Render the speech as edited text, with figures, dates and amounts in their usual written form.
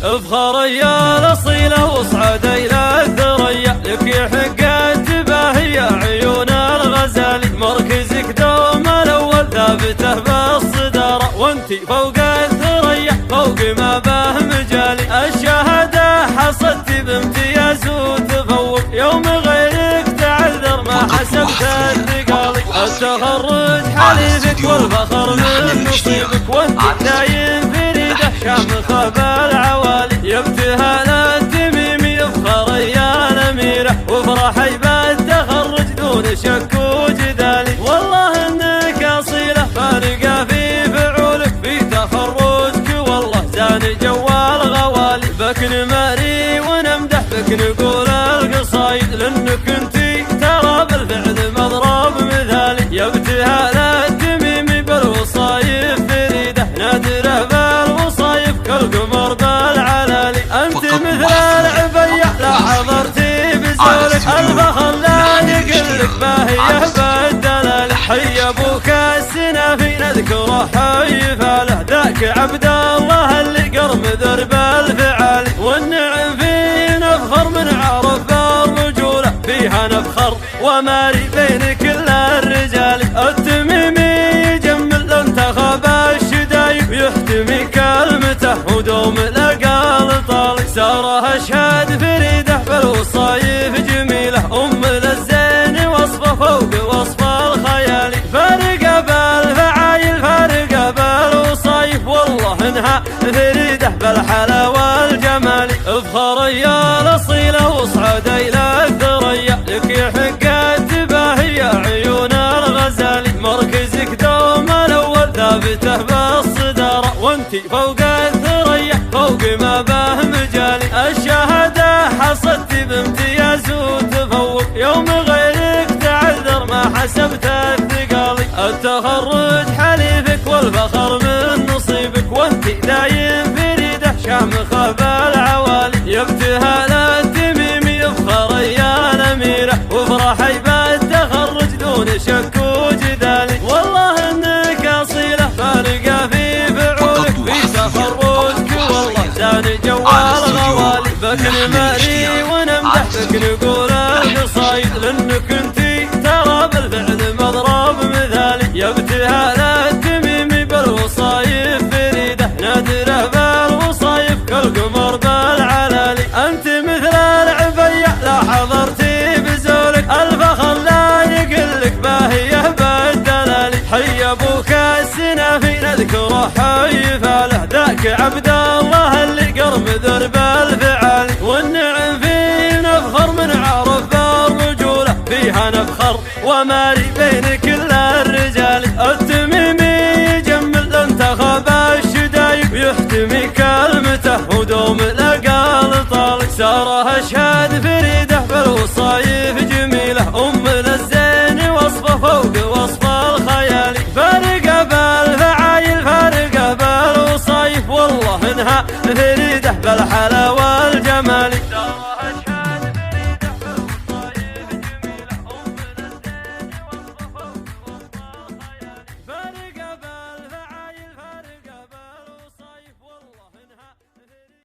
افخر يا الاصيله واصعد الى الثريا، لك يحق التباهي يا عيون الغزالي، مركزك دوم الاول ثابته بالصداره، وانتي فوق الثريا فوق ما به مجالي، الشهاده حصدت بامتياز وتفوق، يوم غيرك تعذر ما حسبت الثقالي، التخرج حليفك والفخر من نصيبك، وانت دايم فريده شامخه بالعوالي، يبتهل التميم يفخر يا الاميره، وافرحي بالتخرج دون شك وجدالي، والله انك اصيله فارقه في فعولك، في تخرجك والله زان جو الغوالي، بك نماري ونمدح بك نقول القصايد، لانك انتي ترى بالفعل مضرب مثالي، يبتهل التميم بالوصايف فريده، نادره بالوصايف كالقمر بالعلالي، انت مثل العبية لا حضرتي بزولك، الفخر لا يقلك باهيه بالدلال، حي ابوك السنافي نذكره حي فاله، ذاك عبد الله اللي قرم درب الفعالي، والنعم في نفخر من عرف بالرجوله، فيها نفخر وماري بين كل الرجال، التميمي يجمل انتخب الشدايب، يحتمي كلمته ودوم الاقال طالي، ساره اشهد فريده بالوصايف جميله، ام للزين وصفه فوق وصف الخيالي، فارقه بالفعايل فارقه بالوصايف، والله انها فريده بالحلا والجمال، افخر يا الاصيله واصعد الى الثريا، لك يحق التباهي يا عيون الغزالي، مركزك دوم الاول ثابته بالصداره، وانتي فوق الثريا فوق ما به مجالي، الشهاده حصدت بامتياز وتفوق، يوم غيرك تعذر ما حسبت الثقالي، التخرج حليفك والفخر من نصيبك، وانتي دايم فريده شامخه بالعوالي، يبتهل التميم يفخر يا الاميره، وافرحي بالتخرج دون شك وجدالي، والله انك اصيله فارقه في فعولك، في تخرجك والله زان جو الغوالي، بك نماري ونمدح بك نقول القصايد، لانك انتي ترى بالفعل مضرب مثالي، يبتهل التميم بالوصايف فريده، نادره بالوصايف كالقمر بالعلالي، انت مثل العبية لا حضرتي بزولك، الفخر لا يقلك باهيه بالدلال، حي ابوك السنافي نذكره حي فاله، ذاك عبد الله اللي قرم درب الفعالي، والنعم في نفخر من عرف بالرجوله، فيها نفخر وماري بين كل الرجال، التميمي يجمل انتخب الشدايب، يحتمي كلمته ودوم الاقال طالي، ساره اشهد فريده بالوصايف جميله، ام للزين وصفه فوق وصف الخيالي، فارقه بالفعايل فارقه بالوصايف، والله انها فريده بالحلا